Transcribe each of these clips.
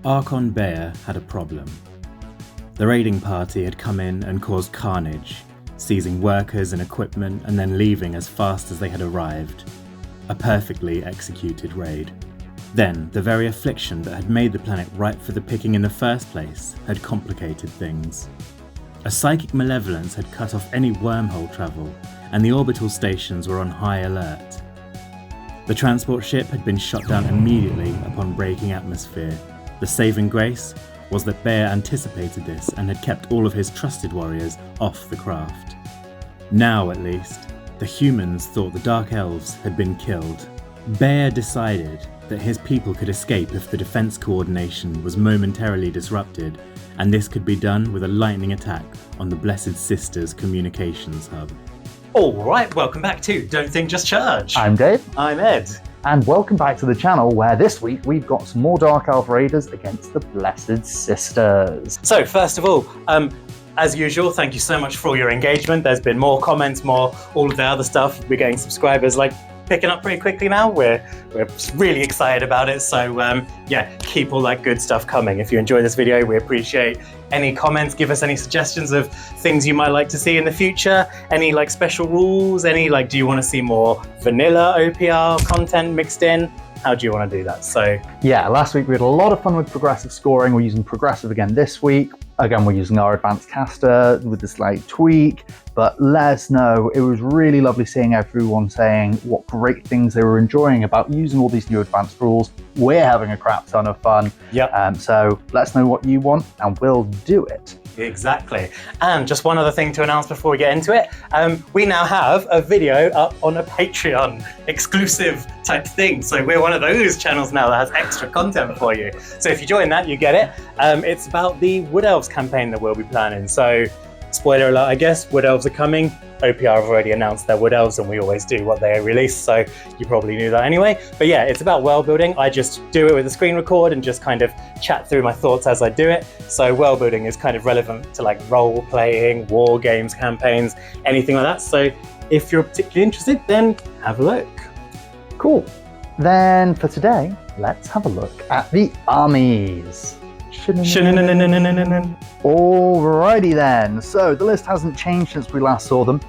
Archon Bear had a problem. The raiding party had come in and caused carnage, seizing workers and equipment and then leaving as fast as they had arrived. A perfectly executed raid. Then, the very affliction that had made the planet ripe for the picking in the first place had complicated things. A psychic malevolence had cut off any wormhole travel, and the orbital stations were on high alert. The transport ship had been shot down immediately upon breaking atmosphere. The saving grace was that Bear anticipated this and had kept all of his trusted warriors off the craft. Now, at least, the humans thought the Dark Elves had been killed. Bear decided that his people could escape if the defense coordination was momentarily disrupted, and this could be done with a lightning attack on the Blessed Sisters communications hub. Alright, welcome back to Don't Think Just Charge. I'm Dave. I'm Ed. And welcome back to the channel where this week we've got some more Dark Elf Raiders against the Blessed Sisters. So first of all, as usual, thank you so much for all your engagement. There's been more comments, more all of the other stuff. We're getting subscribers picking up pretty quickly now. We're really excited about it. So yeah, keep all that good stuff coming. If you enjoy this video, we appreciate any comments. Give us any suggestions of things you might like to see in the future. Any special rules? Any do you want to see more vanilla OPR content mixed in? How do you want to do that? So yeah, last week we had a lot of fun with progressive scoring. We're using progressive again this week. Again, we're using our advanced caster with the slight tweak, but let us know. It was really lovely seeing everyone saying what great things they were enjoying about using all these new advanced rules. We're having a crap ton of fun. Yep. So let us know what you want and we'll do it. Exactly. And just one other thing to announce before we get into it. We now have a video up on a Patreon exclusive type thing. So we're one of those channels now that has extra content for you. So if you join that, you get it. It's about the Wood Elves campaign that we'll be planning. So spoiler alert, I guess, Wood Elves are coming. OPR have already announced their Wood Elves, and we always do what they release, so you probably knew that anyway. But yeah, it's about world building. I just do it with a screen record and just kind of chat through my thoughts as I do it. So world building is kind of relevant to role playing, war games, campaigns, anything like that. So if you're particularly interested, then have a look. Cool. Then for today, let's have a look at the armies. Alrighty then, so the list hasn't changed since we last saw them.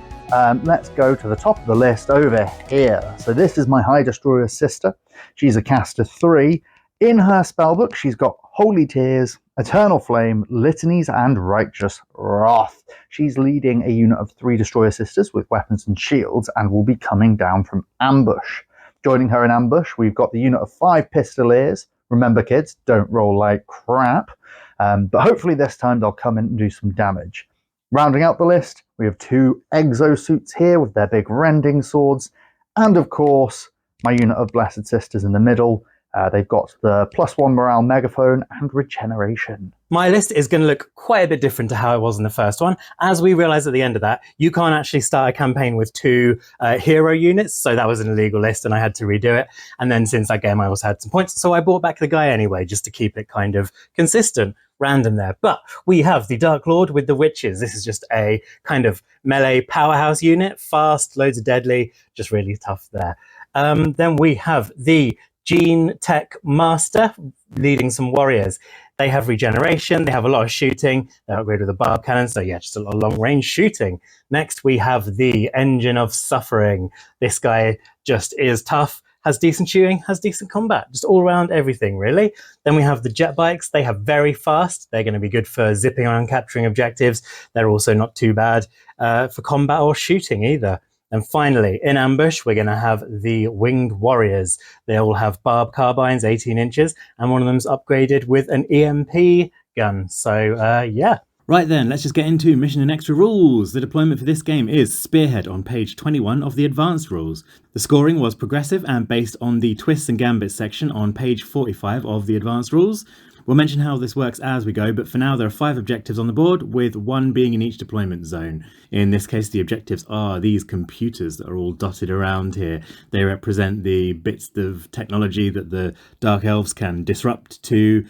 Let's go to the top of the list over here. So this is my High Destroyer sister. She's a caster 3. In her spellbook, she's got Holy Tears, Eternal Flame, Litanies, and Righteous Wrath. She's leading a unit of 3 Destroyer sisters with weapons and shields and will be coming down from ambush. Joining her in ambush, we've got the unit of 5 Pistoleers. Remember, kids, don't roll like crap. But hopefully this time they'll come in and do some damage. Rounding out the list, we have 2 exosuits here with their big rending swords. And of course, my unit of Blessed Sisters in the middle. They've got the +1 morale megaphone and regeneration. My list is going to look quite a bit different to how it was in the first one. As we realized at the end of that, you can't actually start a campaign with 2 hero units, so that was an illegal list and I had to redo it. And then since that game I also had some points, so I brought back the guy anyway, just to keep it kind of consistent, random there. But we have the Dark Lord with the Witches. This is just a kind of melee powerhouse unit, fast, loads of deadly, just really tough there. Then we have the Gene Tech Master leading some warriors. They have regeneration, they have a lot of shooting, they're upgraded with a barb cannon, so yeah, just a lot of long range shooting. Next we have the Engine of Suffering. This guy just is tough, has decent shooting, has decent combat, just all around everything really. Then we have the jet bikes. They have very fast, they're going to be good for zipping around capturing objectives. They're also not too bad for combat or shooting either. And finally, in ambush, we're going to have the Winged Warriors. They all have barb carbines, 18 inches, and one of them's upgraded with an EMP gun. So, yeah. Right then, let's just get into mission and extra rules. The deployment for this game is Spearhead on page 21 of the advanced rules. The scoring was progressive and based on the twists and gambits section on page 45 of the advanced rules. We'll mention how this works as we go, but for now there are 5 objectives on the board, with 1 being in each deployment zone. In this case, the objectives are these computers that are all dotted around here. They represent the bits of technology that the Dark Elves can disrupt to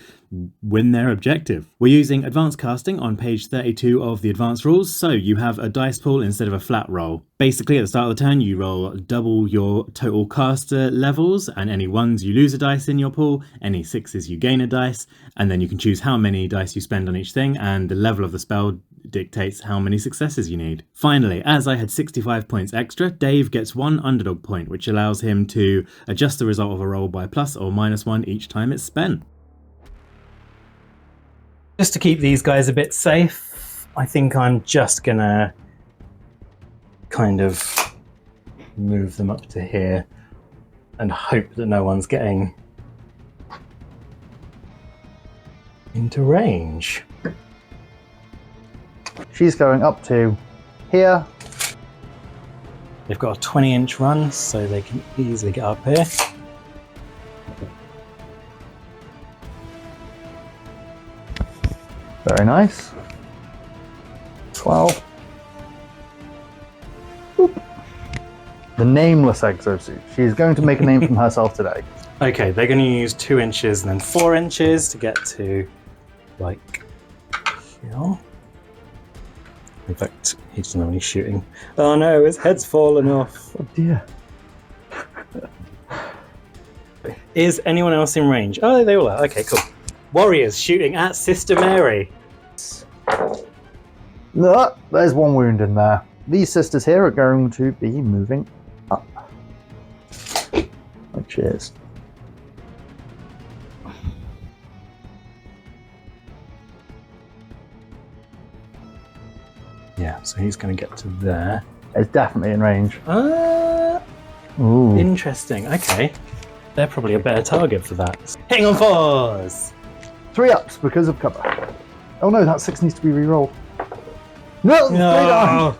win their objective. We're using advanced casting on page 32 of the advanced rules, so you have a dice pool instead of a flat roll. Basically, at the start of the turn, you roll double your total caster levels, and any 1s you lose a dice in your pool, any 6s you gain a dice, and then you can choose how many dice you spend on each thing, and the level of the spell dictates how many successes you need. Finally, as I had 65 points extra, Dave gets 1 underdog point, which allows him to adjust the result of a roll by plus or minus 1 each time it's spent. Just to keep these guys a bit safe, I think I'm just gonna kind of move them up to here and hope that no one's getting into range. She's going up to here. They've got a 20-inch run, so they can easily get up here. Very nice. 12. Boop. The nameless exosuit. She's going to make a name for herself today. Okay, they're going to use 2 inches and then 4 inches to get to, like, here. In fact, he doesn't know when he's shooting. Oh no, his head's fallen off. Oh dear. Is anyone else in range? Oh, they all are. Okay, cool. Warriors shooting at Sister Mary. No, there's 1 wound in there. These sisters here are going to be moving up. Which is... Yeah, so he's going to get to there. It's definitely in range. Ooh. Interesting. Okay. They're probably a better target for that. Hitting on 4s! 3 ups because of cover. Oh no, that 6 needs to be re-rolled. No! No!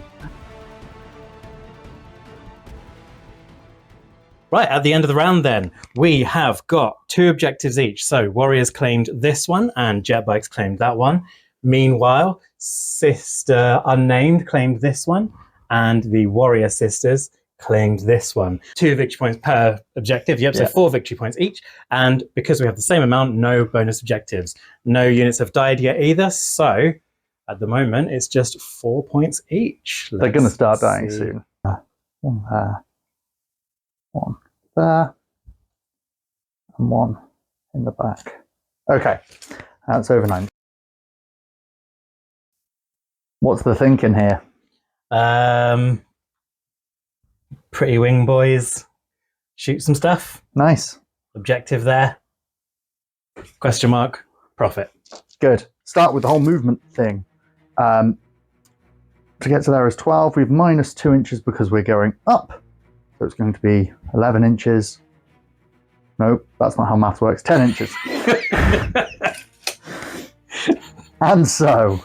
Right, at the end of the round then, we have got 2 objectives each. So Warriors claimed this one and Jetbikes claimed that one. Meanwhile, Sister Unnamed claimed this one and the Warrior Sisters claimed this one. 2 victory points per objective. Yep, so 4 victory points each. And because we have the same amount, no bonus objectives. No units have died yet either. So at the moment, it's just 4 points each. They're going to start dying soon. 1 there. 1 there. And 1 in the back. Okay, that's over 9. What's the thinking here? Pretty wing boys. Shoot some stuff. Nice. Objective there. Question mark. Profit. Good. Start with the whole movement thing. To get to there is 12. We've minus 2 inches because we're going up. So it's going to be 11 inches. Nope, that's not how math works. 10 inches. And so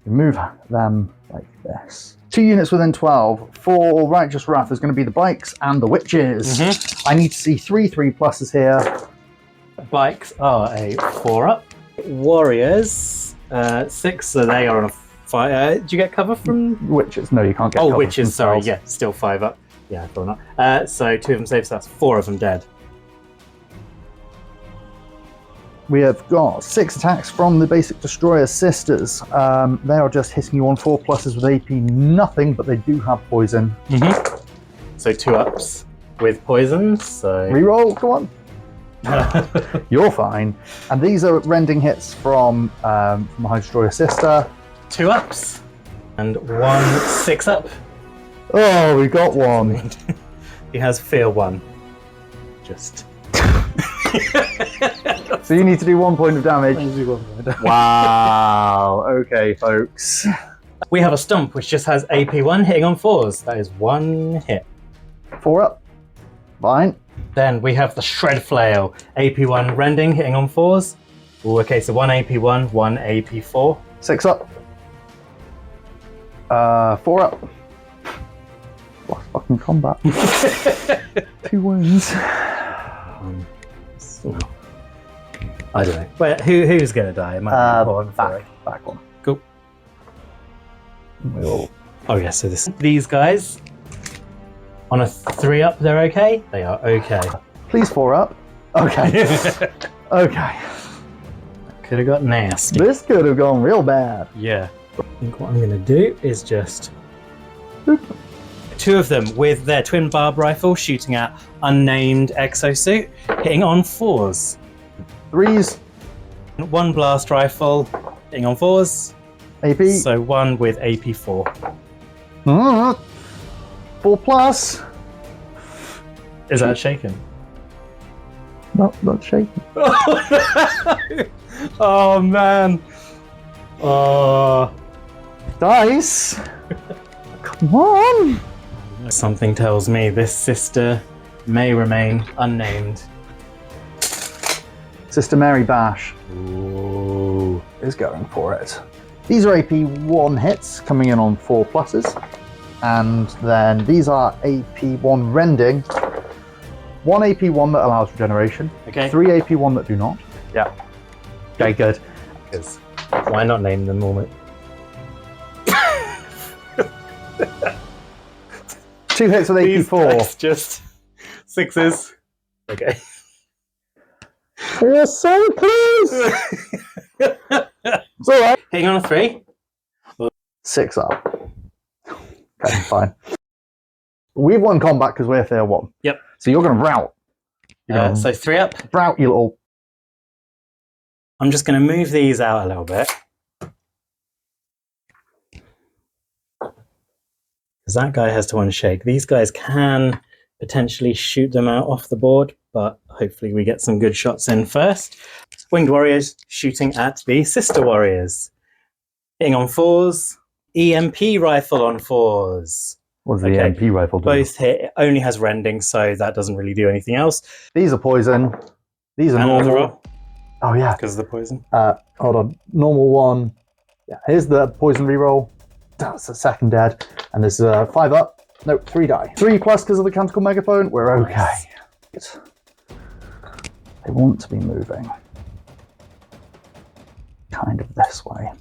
we move them like this. 2 units within 12. For Righteous Wrath, there's going to be the bikes and the witches. I need to see 3 3+s here. Bikes are a 4-up. Warriors, 6, so they are on a 5. Do you get cover from witches? No, you can't get cover. Oh, witches, from sorry. spells. Yeah, still 5-up. Yeah, I thought not. So 2 of them saved, so that's 4 of them dead. We have got 6 attacks from the Basic Destroyer Sisters. They are just hitting you on 4+s with AP nothing, but they do have poison. So 2-ups with poison, so... Reroll, come on. You're fine. And these are rending hits from the High Destroyer Sister. 2-ups. And 1 6-up. Oh, we got 1. He has Fear 1. Just... So you need to do 1 point of damage. Wow. Okay, folks. We have a Stomp, which just has AP 1 hitting on 4s. That is 1 hit. 4 up. Fine. Then we have the Shred Flail, AP 1 Rending hitting on 4s. Ooh, okay, so 1 AP 1, 1 AP 4. 6 up. 4 up. Lost fucking combat. 2 wounds. I don't know. Wait, who's going to die? It might be important for it. Back one. Cool. We'll... Oh yeah, so these guys on a 3-up, they're okay? They are okay. Please 4 up. Okay. Okay. Could have got nasty. This could have gone real bad. Yeah. I think what I'm going to do is just... Two of them with their twin barb rifle shooting at unnamed exosuit, hitting on 4s. 3s. One blast rifle, hitting on 4s. AP. So one with AP 4. 4+. Is that shaken? No, not shaking. Oh man. Oh. Dice. Come on. Something tells me this sister may remain unnamed. Sister Mary Bash Ooh. is going for it. These are AP 1 hits coming in on 4+. And then these are AP 1 Rending. 1 AP 1 that allows regeneration. Okay. 3 AP 1 that do not. Yeah. Okay, good. Because why not name them all? 2 hits with AP These 4. dice just 6s. Okay. You're so close! It's alright. Hitting on a 3. 6 up. Okay, fine. We've won combat because we're tier 1. Yep. So you're going to rout. So 3 up. Rout, you little... I'm just going to move these out a little bit. Because that guy has to unshake. These guys can potentially shoot them out off the board, but hopefully we get some good shots in first. Winged Warriors shooting at the Sister Warriors. Hitting on 4s. EMP rifle on 4s. What's the EMP rifle do? Both hit. It only has rending, so that doesn't really do anything else. These are poison. These are Another normal. roll. Oh, yeah. Because of the poison. Hold on. Normal 1. Yeah, here's the poison reroll. That's the second dead. And this is a 5 up. Nope, 3 die. 3+ because of the Canticle Megaphone. We're okay. Nice. They want to be moving. Kind of this way.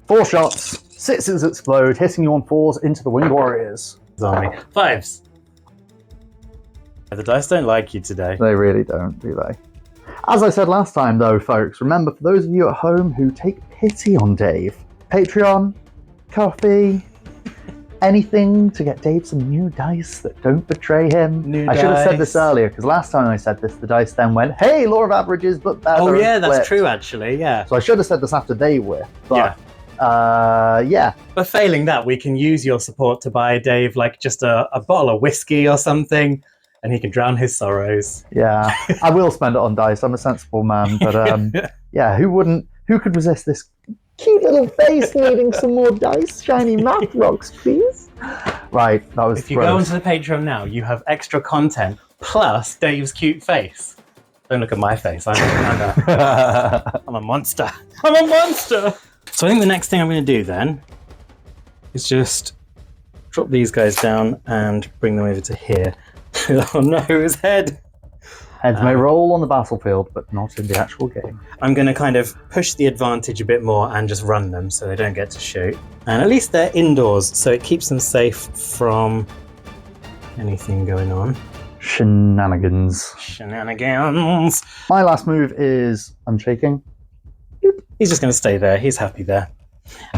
4 shots. 6s explode, hitting you on 4s into the Winged Warriors. Army. 5s. The dice don't like you today. They really don't, do they? As I said last time, though, folks, remember, for those of you at home who take pity on Dave, Patreon, coffee, anything to get Dave some new dice that don't betray him. I should have said this earlier, because last time I said this, the dice then went, hey, law of averages, but better. Oh, yeah, that's flipped. true, actually, yeah. So I should have said this after they were, but yeah. But failing that, we can use your support to buy Dave, like, just a bottle of whiskey or something, and he can drown his sorrows. Yeah, I will spend it on dice. I'm a sensible man, but yeah, who could resist this cute little face needing some more dice? Shiny math rocks, please. Right, that was If you go onto the Patreon now, you have extra content plus Dave's cute face. Don't look at my face. I'm a monster. I'm a monster. So I think the next thing I'm going to do then is just drop these guys down and bring them over to here. Oh no, his head. Heads may roll on the battlefield, but not in the actual game. I'm going to kind of push the advantage a bit more and just run them so they don't get to shoot. And at least they're indoors, so it keeps them safe from anything going on. Shenanigans. Shenanigans. My last move is unshaking. He's just going to stay there. He's happy there.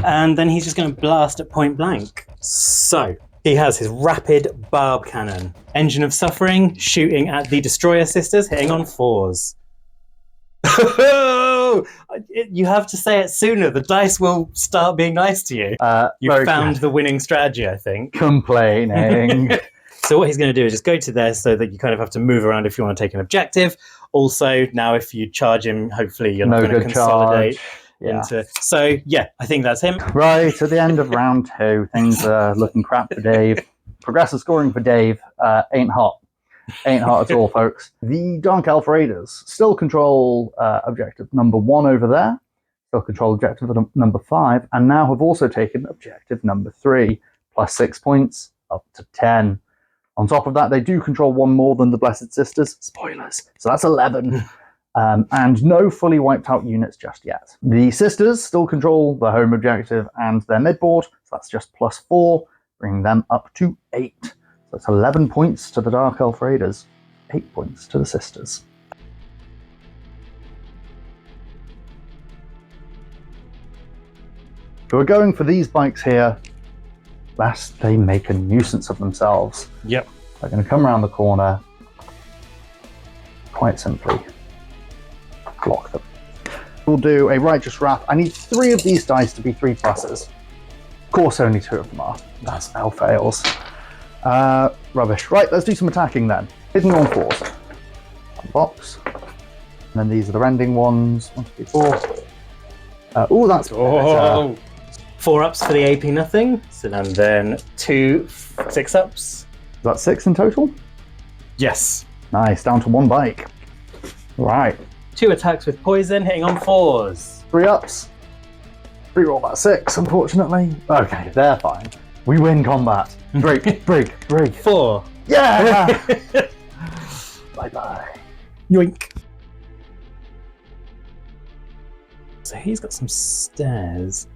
And then he's just going to blast at point blank. So he has his rapid barb cannon. Engine of Suffering, shooting at the Destroyer Sisters, hitting on 4s. You have to say it sooner. The dice will start being nice to you. You found the winning strategy, I think. Complaining. So what he's going to do is just go to there so that you kind of have to move around if you want to take an objective. Also, now if you charge him, hopefully you're not going to consolidate. Yeah. So yeah, I think that's him. Right, at the end of round 2, things are looking crap for Dave. Progressive scoring for Dave ain't hot. Ain't hot at all, folks. The Dark Elf Raiders still control objective number 1 over there. Still control objective number 5, and now have also taken objective number 3, plus 6 points, up to 10. On top of that, they do control 1 more than the Blessed Sisters. Spoilers. So that's 11. And no fully wiped out units just yet. The Sisters still control the home objective and their midboard, so that's just plus 4, bringing them up to 8. So that's 11 points to the Dark Elf Raiders. 8 points to the sisters. So we're going for these bikes here, lest they make a nuisance of themselves. Yep. They're going to come around the corner, quite simply block them. We'll do a Righteous Wrath. I need 3 of these dice to be 3 pluses. Of course, only 2 of them are. That spell fails. Rubbish. Right, let's do some attacking then. Hitting on 4s. Box. And then these are the Rending ones. 1, 2, 4. Oh, that's better. 4 ups for the AP nothing. So then 2 6-ups. Is that 6 in total? Yes. Nice, down to 1 bike. Right. 2 attacks with poison, hitting on 4s. 3 ups. Reroll that 6, unfortunately. Okay, they're fine. We win combat. Break, break, break. 4. Yeah! Bye-bye. Yoink. So he's got some stairs.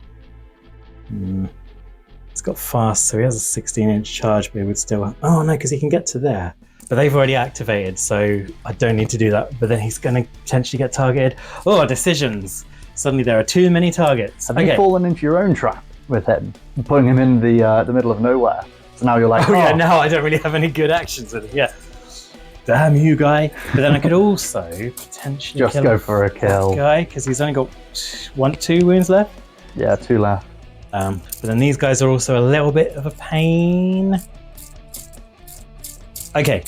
He's got fast, so he has a 16-inch charge, but he would still... Oh no, because he can get to there. But they've already activated, so I don't need to do that. But then he's going to potentially get targeted. Oh, decisions. Suddenly there are too many targets. Have you fallen into your own trap with him? Putting him in the middle of nowhere. So now you're like, oh yeah, now I don't really have any good actions with him. Yeah. Damn you, guy. But then I could also potentially just go for a kill. Guy, because he's only got 2 wounds left. Yeah, 2 left. But then these guys are also a little bit of a pain. Okay.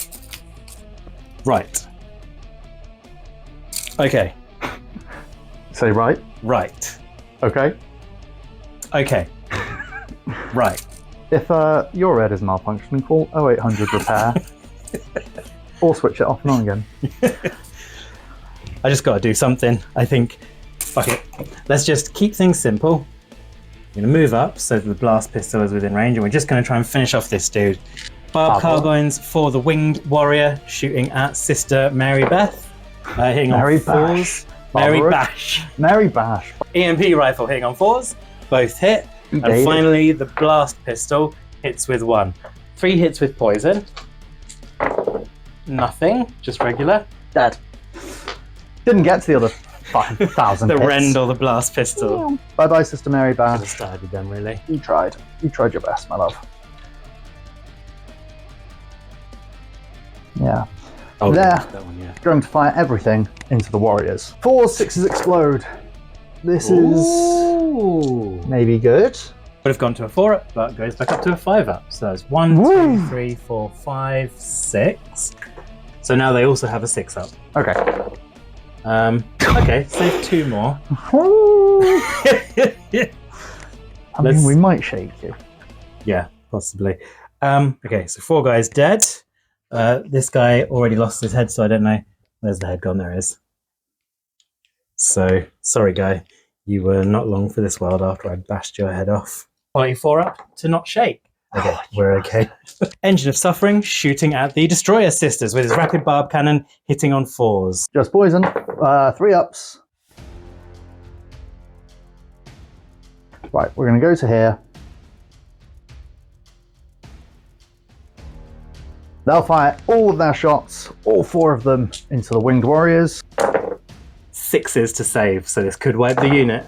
Right. Okay. Say right. Right. Okay. Okay. Right. If your red is malfunctioning, call 0800 repair. Or switch it off and on again. I just got to do something. I think, fuck it. Let's just keep things simple. I'm going to move up so that the blast pistol is within range, and we're just going to try and finish off this dude. Barb Cargoins for the winged warrior, shooting at Sister Mary Beth. Hitting Mary on 4s. Mary Bash. Mary Bash. EMP rifle hitting on 4s. Both hit. And finally, the blast pistol hits with 1. 3 hits with poison. Nothing, just regular. Dead. Didn't get to the other 5,000 The hits. rend or the blast pistol. Bye-bye, Sister Mary Should have Bash. started with them, really. You tried. You tried your best, my love. Yeah. Oh, There. that one, yeah. Going to fire everything into the warriors. 4s, 6s explode. This Ooh. is maybe good. Would have gone to a 4-up, but goes back up to a 5-up. So that's 1, Woo. 2, 3, 4, 5, 6. So now they also have a 6-up. Okay. Okay, save 2 more. I mean, we might shake you. Yeah, possibly. Okay, so 4 guys dead. This guy already lost his head, so I don't know. Where's the head gone? There it is. So, sorry guy. You were not long for this world after I bashed your head off. Quality 4-up to not shake. Okay, we're okay. Engine of Suffering shooting at the Destroyer Sisters with his rapid barb cannon hitting on 4s. Just poison. 3 ups. Right, we're going to go to here. They'll fire all of their shots, all 4 of them, into the winged warriors. 6s to save, so this could wipe the unit.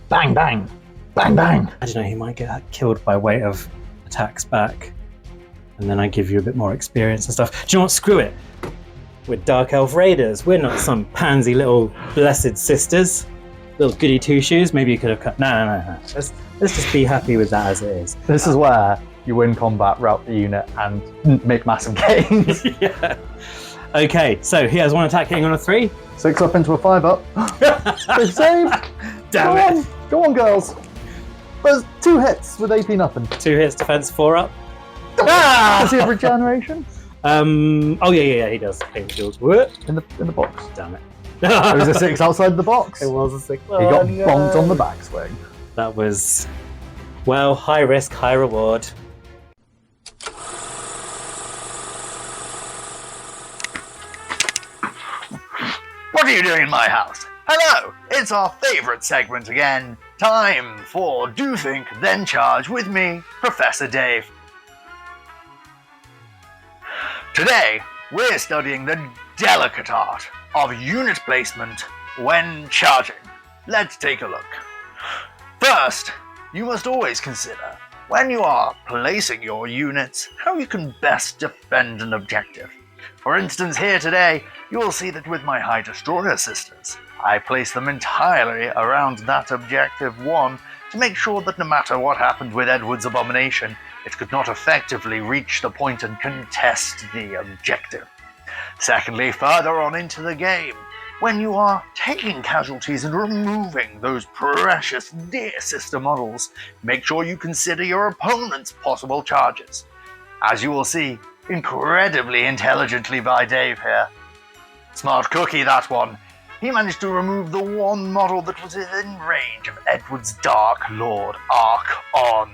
Bang, bang. Bang, bang. I don't know, he might get killed by weight of attacks back. And then I give you a bit more experience and stuff. Do you know what? Screw it. We're Dark Elf Raiders. We're not some pansy little blessed sisters. Little goody two-shoes. Maybe you could have cut... No. Let's just be happy with that as it is. This is where you win combat, route the unit, and make massive gains. Yeah. Okay, so he has 1 attack hitting on a 3. 6 up into a 5 up. They've saved. Damn it. Go on, girls. There's 2 hits with AP nothing. 2 hits, defense, 4 up. Does he have regeneration? Oh yeah, he does. Pain shields. What? In the box. Damn it. There was a 6 outside the box. It was a 6. He got bonked on the backswing. That was, well, high risk, high reward. What are you doing in my house? Hello, it's our favourite segment again. Time for Do Think, Then Charge with me, Professor Dave. Today, we're studying the delicate art of unit placement when charging. Let's take a look. First, you must always consider, when you are placing your units, how you can best defend an objective. For instance, here today, you will see that with my High Destroyer sisters, I place them entirely around that objective 1 to make sure that no matter what happened with Edward's abomination, it could not effectively reach the point and contest the objective. Secondly, further on into the game, when you are taking casualties and removing those precious dear sister models, make sure you consider your opponent's possible charges. As you will see, incredibly intelligently by Dave here. Smart cookie, that one. He managed to remove the one model that was within range of Edward's Dark Lord Arc-On.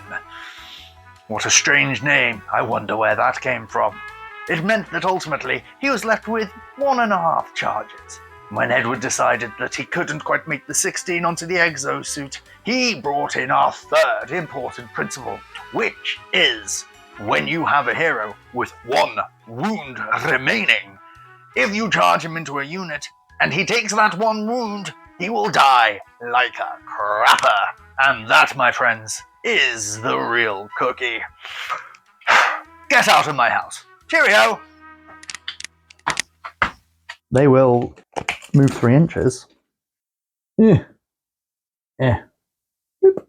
What a strange name. I wonder where that came from. It meant that ultimately he was left with 1.5 charges. When Edward decided that he couldn't quite make the 16 onto the exosuit, he brought in our third important principle, which is when you have a hero with 1 wound remaining, if you charge him into a unit and he takes that 1 wound, he will die like a crapper. And that, my friends, is the real cookie. Get out of my house. Cheerio! They will move 3 inches. Yeah. Yeah. Boop.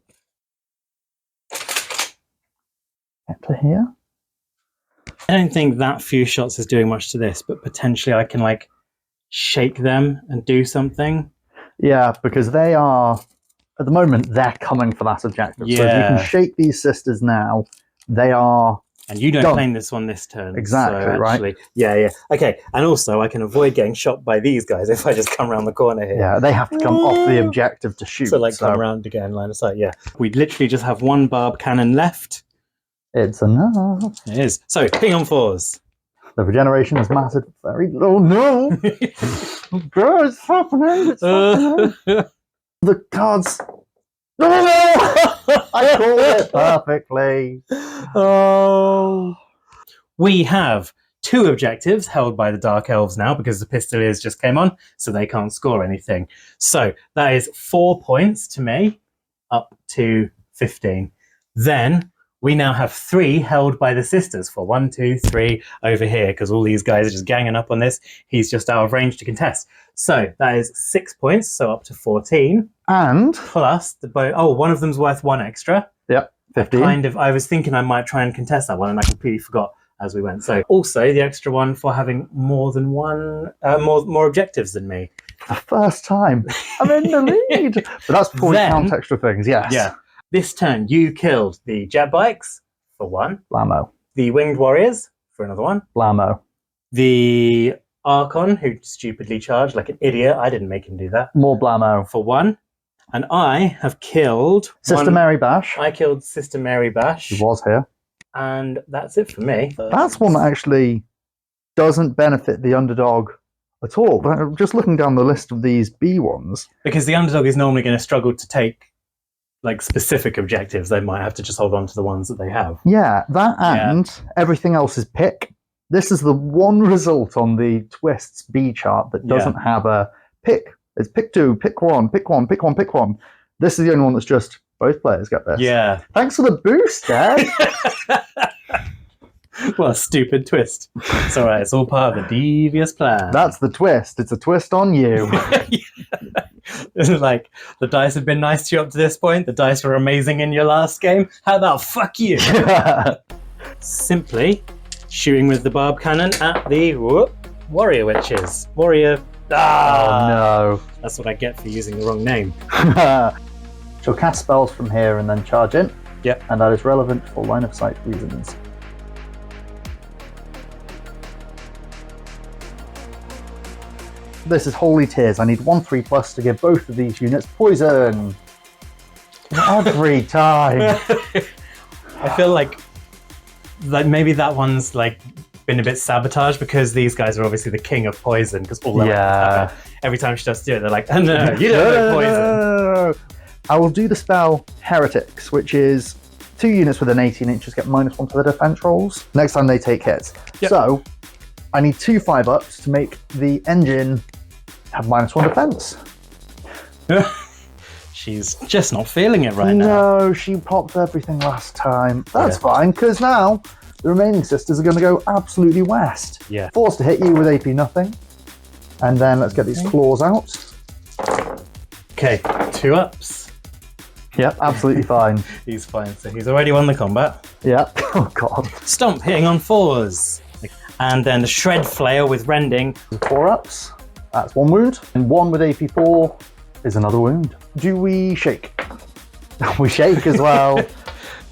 Get to here. I don't think that few shots is doing much to this, but potentially I can like shake them and do something. Yeah, because they are, at the moment, they're coming for that objective. So if you can shake these sisters now, they are... And you don't done. claim this one this turn. Exactly, so actually, right? Yeah. Okay, and also I can avoid getting shot by these guys if I just come around the corner here. Yeah, they have to come off the objective to shoot. So come around again, line of sight, yeah. We literally just have 1 barb cannon left. It's enough. It is. So, ping on 4s. The regeneration has mattered very... Oh, no! Oh, God, it's happening! It's happening! The cards... No! I called it perfectly. Oh. We have 2 objectives held by the Dark Elves now because the Pistoleers just came on, so they can't score anything. So that is 4 points to me, up to 15. Then we now have 3 held by the sisters for 1, 2, 3 over here because all these guys are just ganging up on this. He's just out of range to contest. So that is 6 points, so up to 14. And... Plus the bow. Oh, one of them's worth 1 extra. Yep, 15. I was thinking I might try and contest that one, and I completely forgot as we went. So also the extra one for having more than more objectives than me. For the first time, I'm in the lead. But that's before we count extra things, yes. Yeah. This turn, you killed the jet bikes for 1. Blammo. The winged warriors for another 1. Blammo. The Archon, who stupidly charged like an idiot. I didn't make him do that. More blammo. For 1. And I have killed... Sister Mary Bash. I killed Sister Mary Bash. She was here. And that's it for me. That's one that actually doesn't benefit the underdog at all. But I'm just looking down the list of these B ones. Because the underdog is normally going to struggle to take like specific objectives. They might have to just hold on to the ones that they have. Yeah, that and everything else is pick. This is the one result on the Twists B chart that doesn't have a pick. It's pick 2, pick 1, pick 1, pick 1, pick 1. This is the only one that's just both players get this. Yeah. Thanks for the boost, Dad. What a stupid twist. It's all right. It's all part of a devious plan. That's the twist. It's a twist on you. Like, the dice have been nice to you up to this point. The dice were amazing in your last game. How about fuck you? Simply shooting with the barb cannon at the warrior witches. Warrior... Oh, no. That's what I get for using the wrong name. She'll cast spells from here and then charge in. Yep. And that is relevant for line of sight reasons. This is Holy Tears. I need 1/3+ to give both of these units poison. Every time. I feel like maybe that one's like been a bit sabotaged because these guys are obviously the king of poison because all their every time she does do it, they're like, oh, no, you don't know poison. I will do the spell Heretics, which is 2 units within 18 inches get -1 to the defense rolls next time they take hits. Yep. So I need 2 5-ups to make the engine have -1 defense. She's just not feeling it right now. No, she popped everything last time. That's fine, because now the remaining sisters are going to go absolutely west. Yeah. Forced to hit you with AP nothing. And then let's get these claws out. Okay, 2 ups. Yep, absolutely fine. He's fine, so he's already won the combat. Yep. Oh, God. Stomp, hitting on 4s. And then the Shred Flail with Rending. 4 ups. That's 1 wound. And 1 with AP4 is another wound. Do we shake? We shake as well.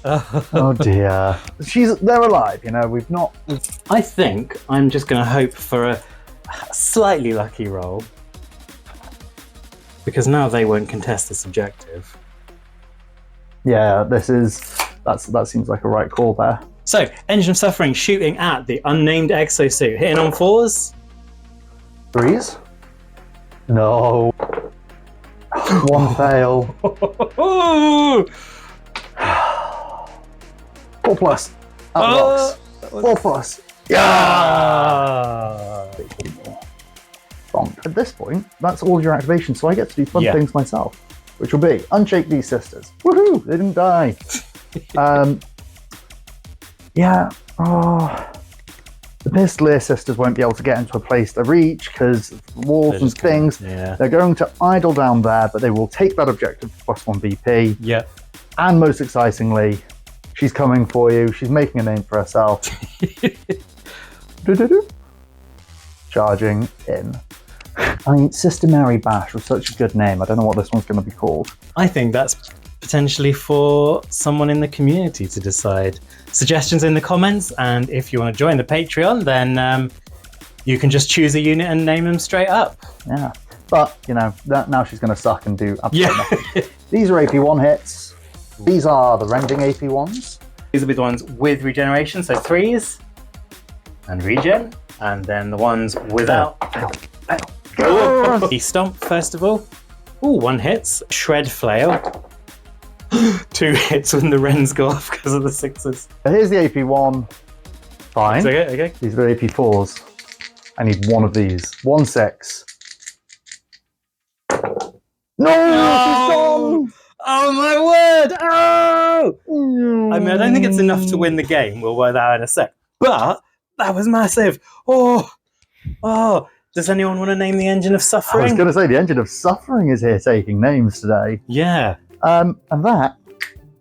Oh dear. They're alive, you know, we've not... I think I'm just going to hope for a slightly lucky roll. Because now they won't contest this objective. Yeah, that seems like a right call there. So, Engine of Suffering shooting at the unnamed exosuit. Hitting on 4s. 3s? No. 1 fail. 4 plus. Box. 4 plus. Yeah! Bonk. At this point, that's all your activations, so I get to do fun things myself, which will be unshake these sisters. Woohoo! They didn't die. Yeah. Oh. The Pistoleer sisters won't be able to get into a place to reach because walls and things. They're going to idle down there, but they will take that objective for +1 VP. Yeah. And most excitingly, she's coming for you. She's making a name for herself. Charging in. I mean, Sister Mary Bash was such a good name. I don't know what this one's going to be called. I think that's potentially for someone in the community to decide. Suggestions in the comments, and if you want to join the Patreon, then you can just choose a unit and name them straight up. Yeah, but you know, now she's going to suck and do absolutely nothing. These are AP1 hits. These are the Rending AP1s. These will be the ones with regeneration, so 3s and regen, and then the ones without. Stomp first of all. Ooh, 1 hits. Shred Flail. 2 hits when the Wrens go off because of the 6s. Here's the AP1. Fine. Okay. These are AP4s. I need 1 of these. 1 6. No! She's gone! Oh my word! Oh! I mean, I don't think it's enough to win the game. We'll work that out in a sec. But that was massive. Oh! Does anyone want to name the Engine of Suffering? I was going to say, the Engine of Suffering is here taking names today. Yeah. And that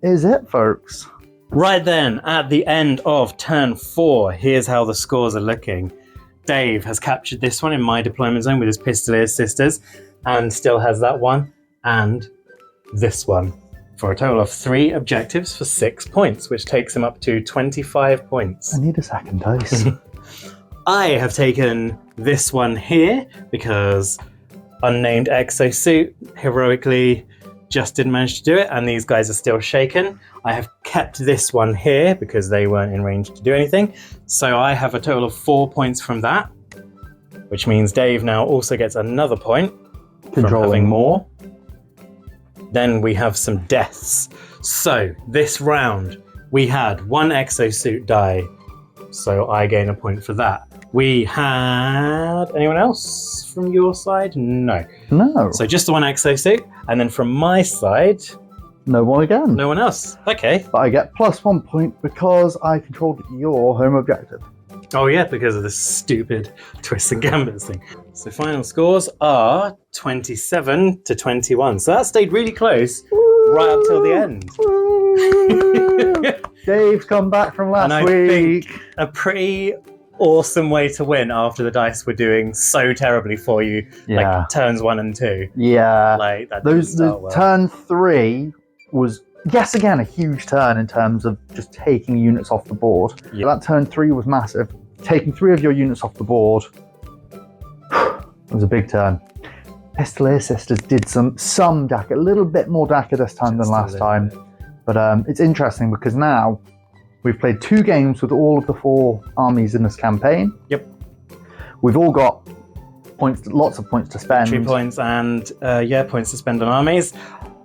is it, folks. Right then, at the end of turn 4, here's how the scores are looking. Dave has captured this one in my deployment zone with his Pistoleer sisters, and still has that one, and this one, for a total of 3 objectives for 6 points, which takes him up to 25 points. I need a second dice. I have taken this one here, because unnamed exosuit heroically just didn't manage to do it, and these guys are still shaken. I have kept this one here because they weren't in range to do anything. So I have a total of 4 points from that, which means Dave now also gets another point from having more. Then we have some deaths. So this round we had 1 exosuit die, so I gain a point for that. We had anyone else from your side? No. No. So just the 1 exosuit, and then from my side, no one again. no one else. Okay. But I get +1 point because I controlled your home objective. Oh yeah, because of this stupid twists and gambits thing. So final scores are 27 to 21. So that stayed really close right up till the end. Dave's come back from last and I week. think a pretty awesome way to win after the dice were doing so terribly for you, like turns 1 and 2. Yeah, like that. Well. Turn 3 was yes again a huge turn in terms of just taking units off the board. Yeah. That turn 3 was massive. Taking 3 of your units off the board was a big turn. Pistoleer sisters did some DAC, a little bit more DAC this time than last time, but it's interesting because now we've played 2 games with all of the 4 armies in this campaign. Yep. We've all got points, lots of points to spend. 2 points and points to spend on armies.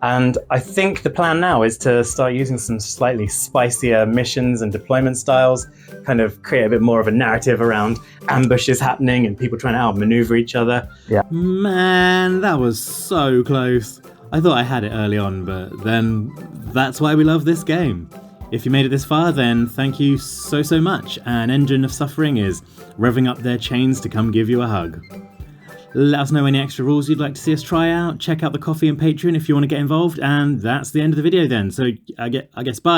And I think the plan now is to start using some slightly spicier missions and deployment styles, kind of create a bit more of a narrative around ambushes happening and people trying to outmaneuver each other. Man, that was so close. I thought I had it early on, but then that's why we love this game. If you made it this far, then thank you so much. An engine of suffering is revving up their chains to come give you a hug. Let us know any extra rules you'd like to see us try out. Check out the Coffee and Patreon if you want to get involved. And that's the end of the video then. So I guess bye.